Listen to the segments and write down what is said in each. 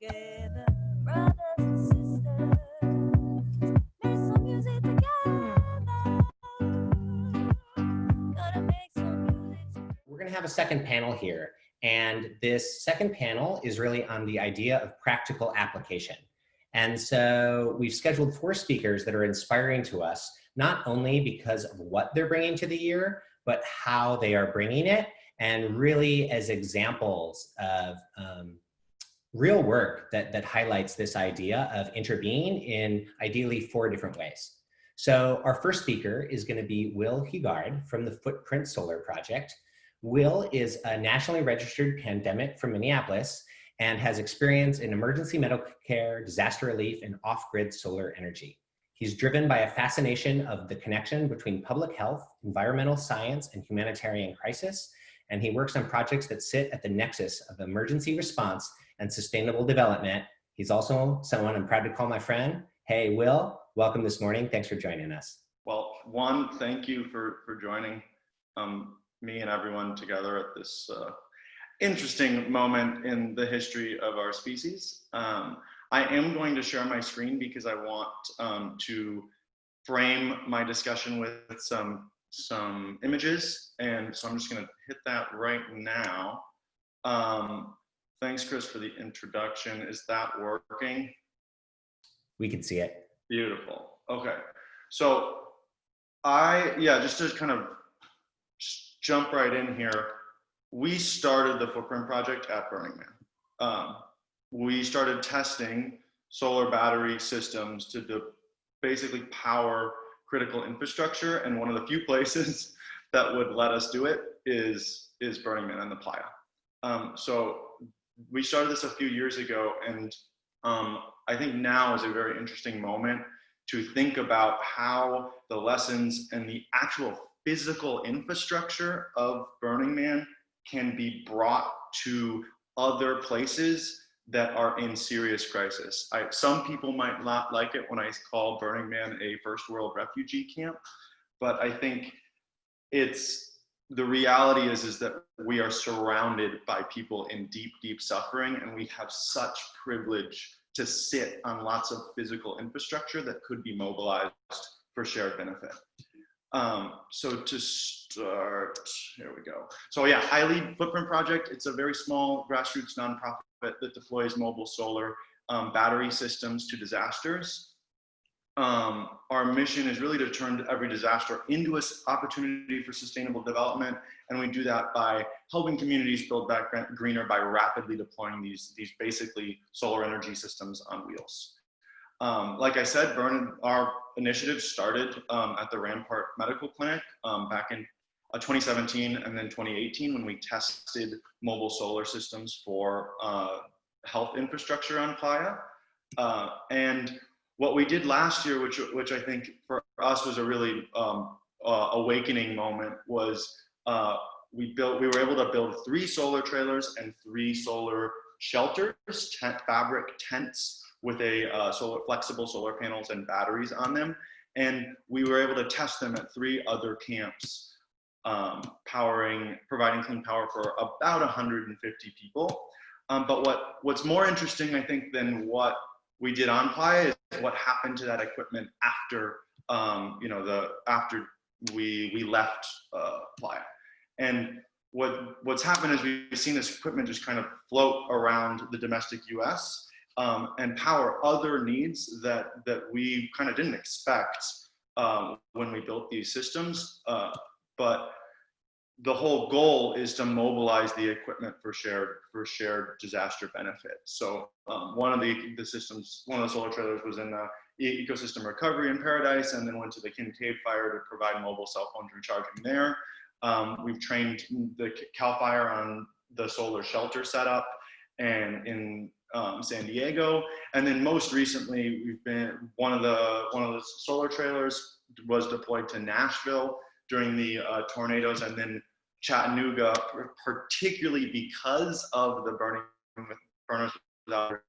together, brothers and sisters, make some music together. Gotta make some music together. We're going to have a second panel here, and this second panel is really on the idea of practical application. And so we've scheduled 4 speakers that are inspiring to us, not only because of what they're bringing to the year, but how they are bringing it, and really as examples of real work that highlights this idea of interbeing in ideally 4 different ways. So our first speaker is going to be Will Heegaard from the Footprint Solar Project. Will is a nationally registered pandemic from Minneapolis and has experience in emergency medical care, disaster relief, and off-grid solar energy. He's driven by a fascination of the connection between public health, environmental science, and humanitarian crisis, and he works on projects that sit at the nexus of emergency response and sustainable development. He's also someone I'm proud to call my friend. Hey, Will, welcome this morning. Thanks for joining us. Well, one, thank you for joining me and everyone together at this interesting moment in the history of our species. I am going to share my screen because I want to frame my discussion with some images, and so I'm just going to hit that right now. Thanks, Chris, for the introduction. Is that working? We can see it. Beautiful. Okay. So just to kind of jump right in here, we started the Footprint Project at Burning Man. We started testing solar battery systems to basically power critical infrastructure, and one of the few places that would let us do it is Burning Man and the PLAYA. So we started this a few years ago, and I think now is a very interesting moment to think about how the lessons and the actual physical infrastructure of Burning Man can be brought to other places that are in serious crisis. Some people might not like it when I call Burning Man a first world refugee camp, but I think the reality is that we are surrounded by people in deep, deep suffering, and we have such privilege to sit on lots of physical infrastructure that could be mobilized for shared benefit. So to start, here we go. So yeah, I lead Footprint Project. It's a very small grassroots nonprofit that deploys mobile solar battery systems to disasters. Our mission is really to turn every disaster into an opportunity for sustainable development, and we do that by helping communities build back greener by rapidly deploying these basically solar energy systems on wheels. Like I said, our initiative started at the Rampart Medical Clinic back in 2017 and then 2018 when we tested mobile solar systems for health infrastructure on PLAYA. And what we did last year, which I think for us was a really awakening moment, was we were able to build 3 solar trailers and 3 solar shelters, fabric tents with flexible solar panels and batteries on them. And we were able to test them at 3 other camps, providing clean power for about 150 people. But what's more interesting, I think, than what we did on PLAYA is what happened to that equipment after, after we left PLAYA. And what's happened is we've seen this equipment just kind of float around the domestic US and power other needs that we kind of didn't expect when we built these systems. But the whole goal is to mobilize the equipment for shared disaster benefit. So one of the solar trailers was in ecosystem recovery in Paradise, and then went to the Kincaid fire to provide mobile cell phone recharging there. We've trained the CAL FIRE on the solar shelter setup and in San Diego, and then most recently we've been one of the solar trailers was deployed to Nashville during the tornadoes, and then Chattanooga, particularly because of the Burners Without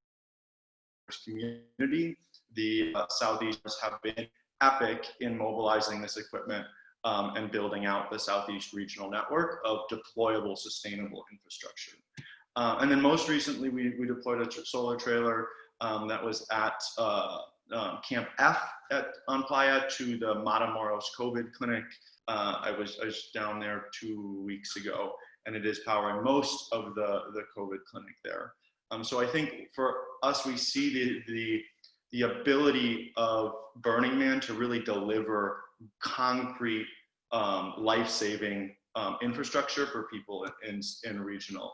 community. The Southeasters have been epic in mobilizing this equipment and building out the Southeast regional network of deployable sustainable infrastructure. And then most recently, we deployed a solar trailer that was at Camp F on PLAYA to the Matamoros COVID clinic. I was down there 2 weeks ago, and it is powering most of the COVID clinic there. So I think for us, we see the ability of Burning Man to really deliver concrete, life-saving infrastructure for people in regional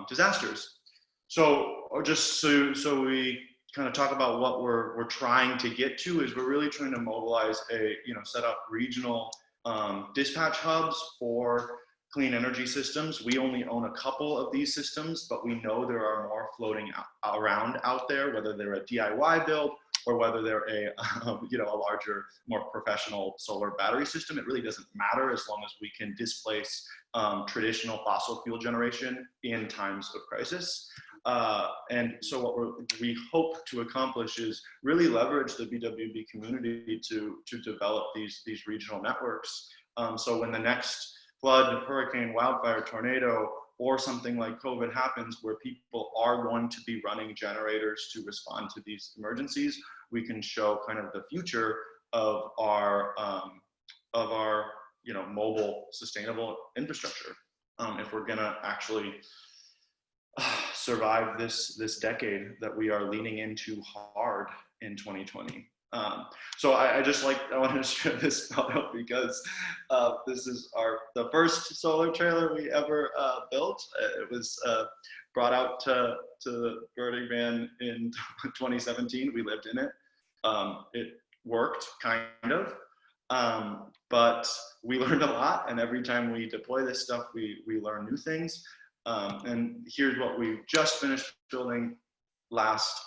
disasters. So just so we kind of talk about what we're trying to get to is we're really trying to mobilize set up regional dispatch hubs for clean energy systems. We only own a couple of these systems, but we know there are more floating around out there, whether they're a DIY build or whether they're a larger, more professional solar battery system. It really doesn't matter as long as we can displace traditional fossil fuel generation in times of crisis. And so what we hope to accomplish is really leverage the BWB community to develop these regional networks. So when the next flood, hurricane, wildfire, tornado, or something like COVID happens where people are going to be running generators to respond to these emergencies, we can show kind of the future of our mobile sustainable infrastructure if we're gonna actually survive this decade that we are leaning into hard in 2020. So I wanted to share this photo because this is the first solar trailer we ever built. It was brought out to Burning Man in 2017. We lived in it. It worked kind of, but we learned a lot. And every time we deploy this stuff, we learn new things. And here's what we just finished building last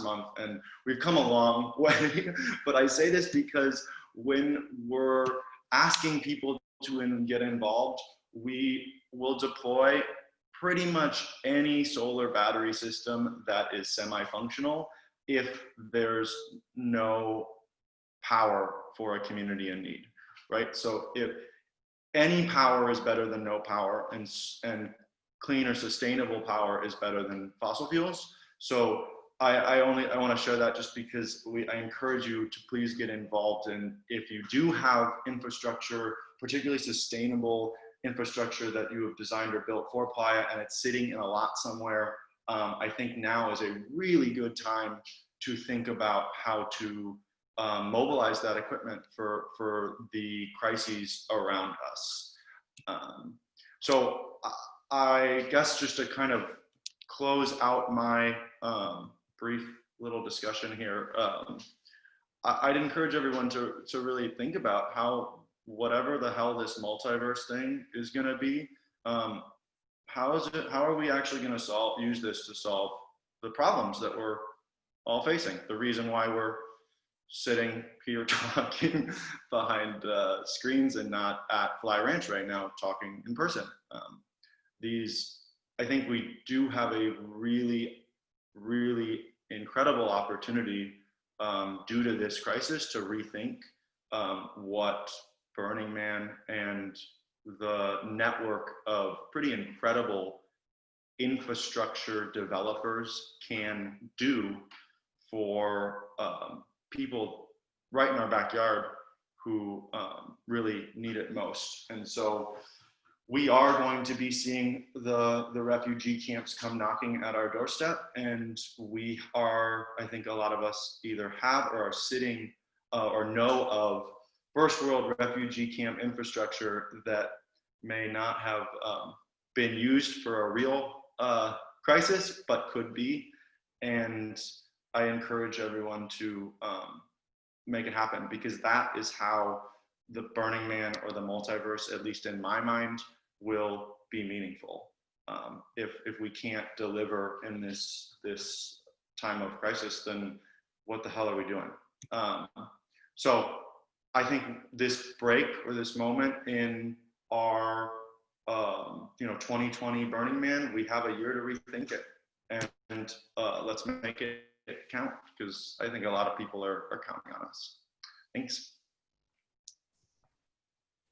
month, and we've come a long way. But I say this because when we're asking people to get involved, we will deploy pretty much any solar battery system that is semi-functional if there's no power for a community in need, right? So if any power is better than no power, and clean or sustainable power is better than fossil fuels. So I want to share that just because I encourage you to please get involved. And if you do have infrastructure, particularly sustainable infrastructure that you have designed or built for PLAYA and it's sitting in a lot somewhere, I think now is a really good time to think about how to mobilize that equipment for the crises around us. So I guess just to kind of close out my brief little discussion here, I'd encourage everyone to really think about how, whatever the hell this multiverse thing is going to be, how are we actually going to use this to solve the problems that we're all facing? The reason why we're sitting here talking behind screens and not at Fly Ranch right now talking in person. I think we do have a really, really incredible opportunity due to this crisis to rethink what Burning Man and the network of pretty incredible infrastructure developers can do for people right in our backyard who really need it most. And so we are going to be seeing the refugee camps come knocking at our doorstep, and we are, I think a lot of us either have or are sitting or know of first world refugee camp infrastructure that may not have been used for a real crisis, but could be. And I encourage everyone to make it happen, because that is how the Burning Man or the multiverse, at least in my mind, will be meaningful. If we can't deliver in this time of crisis, then what the hell are we doing? So I think this break or this moment in our 2020 Burning Man, we have a year to rethink it, and let's make it count, because I think a lot of people are counting on us. Thanks.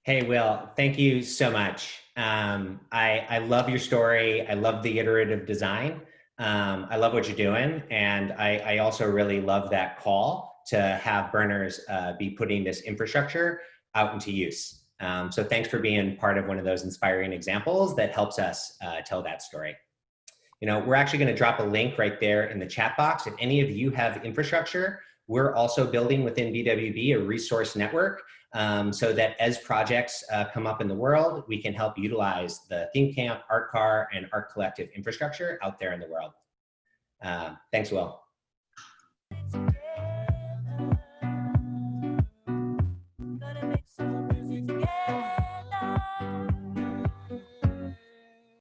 Hey, Will, thank you so much. I love your story. I love the iterative design. I love what you're doing. And I also really love that call to have burners be putting this infrastructure out into use. So thanks for being part of one of those inspiring examples that helps us tell that story. You know, we're actually going to drop a link right there in the chat box. If any of you have infrastructure, we're also building within BWB a resource network so that as projects come up in the world, we can help utilize the Theme Camp, Art Car, and Art Collective infrastructure out there in the world. Thanks, Will. together.